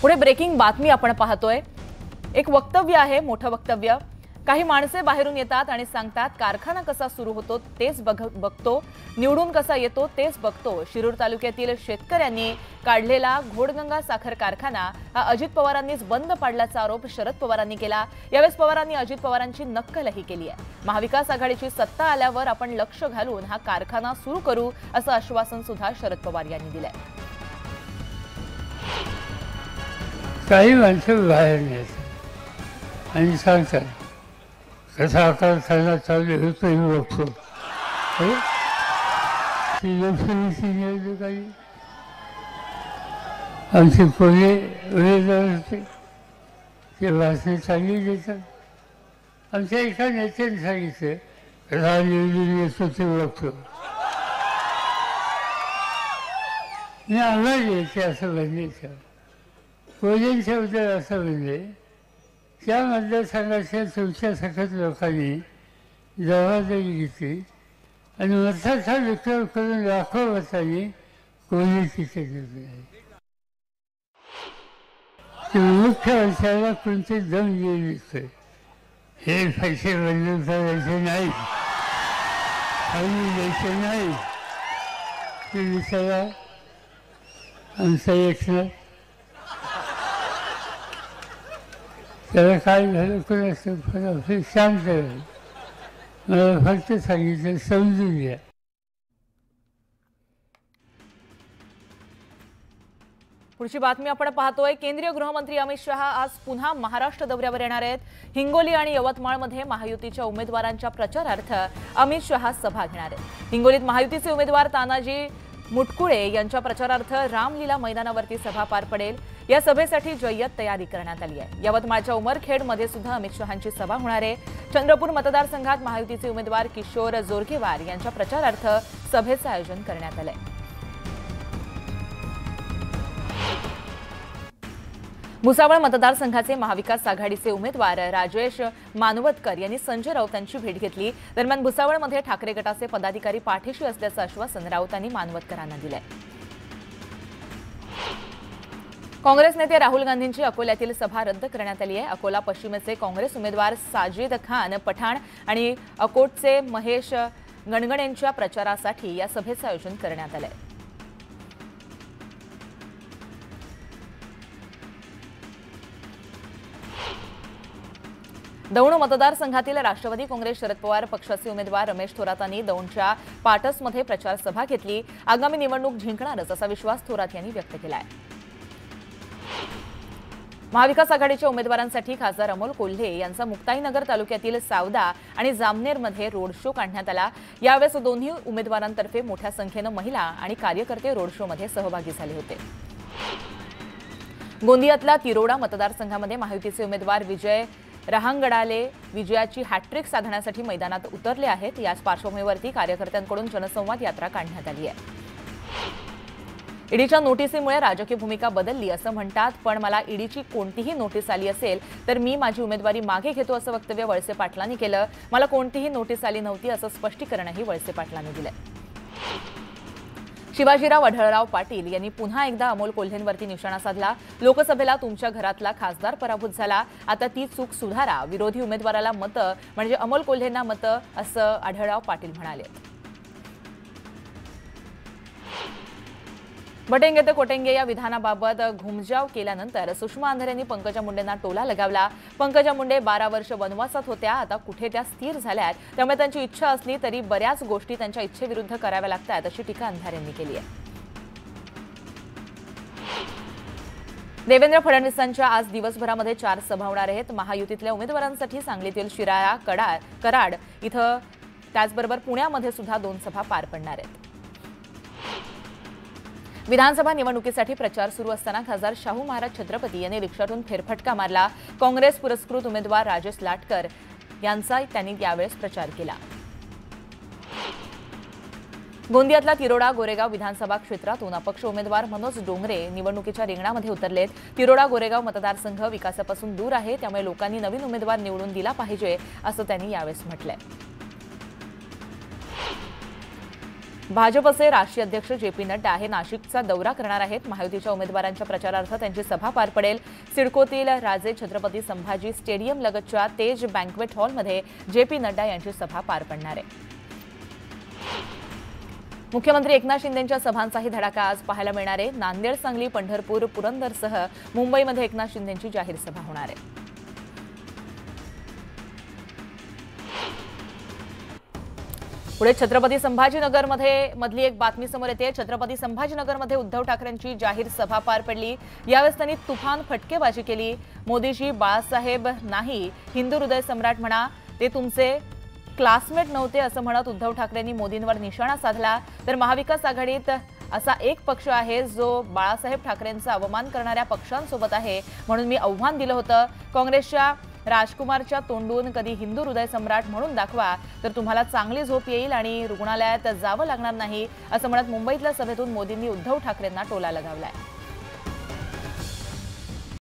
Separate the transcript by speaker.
Speaker 1: पुढे ब्रेकिंग बातमी आपण पाहतोय। एक वक्तव्य आहे, मोठं वक्तव्य। काही माणसे बाहेरून येतात आणि सांगतात कारखाना कसा सुरू होतो तेच बघतो, निवडून कसा येतो तेच बघतो। शिरूर तालुक्यातील शेतकऱ्यांनी काढलेला घोडगंगा साखर कारखाना हा अजित पवारांनीच बंद पाडल्याचा आरोप शरद पवारांनी केला। यावेळेस पवारांनी अजित पवारांची नक्कलही केली आहे। महाविकास आघाडीची सत्ता आल्यावर आपण लक्ष घालून हा कारखाना सुरू करू असं आश्वासन सुद्धा शरद पवार यांनी दिलंय।
Speaker 2: काही माणसं बाहेर येतात आणि सांगतात कसा कारखाना चालू होतो हे बघतो। काही आमचे कोणी उमेदवार होते ते भाषणे चांगली देतात। आमच्या एका नेत्याने सांगितलं कसा निवडून येतो ते बघतो। मी आम्हाला येते असं म्हणले, कोल्हेंच्या बद्दल असं म्हणले, त्या मतदारसंघाच्या तुमच्या सखत लोकांनी जबाबदारी घेतली आणि मताचा विक्रम करून लाखो मतांनी कोल्हे तिथे जिंकले। मुख्यमंत्र्याला कोणते दम दिसतोय, हे पैसे बदलून करायचे नाही, द्यायचे नाही। ते विचारा आमचा एकनाथ त्याला काय झालं कोणाचं फरक शांत झालं, मला फक्त सांगितलं समजून घ्या।
Speaker 1: पुढची बातमी आपण पाहतोय। केंद्रीय गृहमंत्री अमित शहा आज पुन्हा महाराष्ट्र दौऱ्यावर येणार आहेत। हिंगोली आणि यवतमाळमध्ये महायुतीच्या उमेदवारांच्या प्रचारार्थ अमित शहा सभा घेणार आहेत। हिंगोलीत महायुतीचे उमेदवार तानाजी मुटकुळे यांच्या प्रचारार्थ रामलीला मैदानावरती सभा पार पडेल। या सभेसाठी जय्यत तयारी करण्यात आली आहे। यवतमाळच्या उमरखेडमध्ये सुद्धा अमित शहांची सभा होणार आहे। चंद्रपूर मतदारसंघात महायुतीचे उमेदवार किशोर जोरगेवार यांच्या प्रचारार्थ सभेचं आयोजन करण्यात आलंय। भुसावळ मतदारसंघाचे महाविकास आघाडीचे उमेदवार राजेश मानवतकर यांनी संजय राऊतांची भेट घेतली। दरम्यान भुसावळमध्ये ठाकरे गटाचे पदाधिकारी पाठीशी असल्याचं आश्वासन राऊतांनी मानवतकरांना दिलंय। काँग्रेस नेते राहुल गांधींची अकोल्यातील सभा रद्द करण्यात आली आहे। अकोला पश्चिमेचे काँग्रेस उमेदवार साजिद खान पठाण आणि अकोटचे महेश गणगणेंच्या प्रचारासाठी या सभेचं आयोजन करण्यात आलंय। दौंड मतदारसंघातील राष्ट्रवादी काँग्रेस शरद पवार पक्षाचे उमेदवार रमेश थोरातांनी दौंडच्या पाटसमध्ये प्रचार सभा घेतली। आगामी निवडणूक जिंकणारच असा विश्वास थोरात यांनी व्यक्त केलाय। महाविकास आघाडीच्या उमेदवारांसाठी खासदार अमोल कोल्हे यांचा मुक्ताईनगर तालुक्यातील सावदा आणि जामनेरमध्ये रोड शो काढण्यात आला। यावेळेस दोन्ही उमेदवारांतर्फे मोठ्या संख्येने महिला आणि कार्यकर्ते रोड शोमध्ये सहभागी झाले होते। गोंदियातल्या तिरोडा मतदारसंघामध्ये महायुतीचे उमेदवार विजय रहांगडाले विजयाची हॅट्रिक साधण्यासाठी मैदानात उतरले आहेत। याच पार्श्वभूमीवरती कार्यकर्त्यांकडून जनसंवाद यात्रा काढण्यात आली आहे। ईडीच्या नोटीसीमुळे राजकीय भूमिका बदलली असं म्हणतात, पण मला ईडीची कोणतीही नोटीस आली असेल तर मी माझी उमेदवारी मागे घेतो असं वक्तव्य वळसे पाटलांनी केलं। मला कोणतीही नोटीस आली नव्हती असं स्पष्टीकरणही वळसे पाटलांनी दिलं। शिवाजीराव आढळराव पाटील यांनी पुन्हा एकदा अमोल कोल्हेंवरती निशाणा साधला। लोकसभेला तुमच्या घरातला खासदार पराभूत झाला, आता ती चूक सुधारा, विरोधी उमेदवाराला मतं म्हणजे अमोल कोल्हेंना मतं असं आढळराव पाटील म्हणाले। बटेंगे ते कोटेंगे या विधानाबाबत घुमजाव केल्यानंतर सुषमा अंधारेंनी पंकजा मुंडेंना टोला लगावला। पंकजा मुंडे 12 वर्ष वनवासात होत्या, आता कुठे त्या स्थिर झाल्यात, त्यामुळे त्यांची इच्छा असली तरी बऱ्याच गोष्टी त्यांच्या इच्छेविरुद्ध कराव्या लागतात अशी टीका अंधारेंनी केली आहे। देवेंद्र फडणवीसांच्या आज दिवसभरामध्ये 4 सभा होणार आहेत। महायुतीतल्या उमेदवारांसाठी सांगलीतील शिराळा, कराड इथं त्याचबरोबर पुण्यामध्ये सुद्धा 2 सभा पार पडणार आहेत। विधानसभा निवडणुकीसाठी प्रचार सुरू असताना खासदार शाहू महाराज छत्रपती यांनी रिक्षातून फेरफटका मारला। काँग्रेस पुरस्कृत उमेदवार राजेश लाटकर यांचा त्यांनी यावेळेस प्रचार केला। गोंदियातला तिरोडा गोरेगाव विधानसभा क्षेत्रातून अपक्ष उमेदवार मनोज डोंगरे निवडणुकीच्या रिंगणामध्ये उतरलेत। तिरोडा गोरेगाव मतदारसंघ विकासापासून दूर आहे, त्यामुळे लोकांनी नवीन उमेदवार निवडून दिला पाहिजे असं त्यांनी यावेळेस म्हटलंय। भाजपचे राष्ट्रीय अध्यक्ष जे.पी. नड्डा हे नाशिकचा दौरा करणार आहेत। महायुतीच्या उमेदवारांच्या प्रचारार्थ त्यांची सभा पार पडेल। सिडकोतील राजे छत्रपती संभाजी स्टेडियम लगतच्या तेज बँक्वेट हॉलमध्ये जे.पी. नड्डा यांची सभा पार पडणार आहे। मुख्यमंत्री एकनाथ शिंदेंच्या सभांचाही धडाका आज पाहायला मिळणार आहे। नांदेड, सांगली, पंढरपूर, पुरंदरसह मुंबईमध्ये एकनाथ शिंदेंची जाहीर सभा होणार आहे। पुढे छत्रपती संभाजीनगरमध्ये मधली एक बातमी समोर येते। छत्रपती संभाजीनगरमध्ये उद्धव ठाकरेंची जाहीर सभा पार पडली। यावेळेस त्यांनी तुफान फटकेबाजी केली। मोदीजी बाळासाहेब नाही, हिंदू हृदय सम्राट म्हणा, ते तुमचे क्लासमेट नव्हते असं म्हणत उद्धव ठाकरेंनी मोदींवर निशाणा साधला। तर महाविकास आघाडीत असा एक पक्ष आहे जो बाळासाहेब ठाकरेंचा अवमान करणाऱ्या पक्षांसोबत आहे, म्हणून मी आव्हान दिलं होतं। काँग्रेसच्या राजकुमारच्या तोंडून कधी हिंदू हृदय सम्राट म्हणून दाखवा, तर तुम्हाला चांगली झोप येईल आणि रुग्णालयात जावं लागणार नाही, असं म्हणत मुंबईतल्या सभेतून मोदींनी उद्धव ठाकरेंना टोला लगावलाय।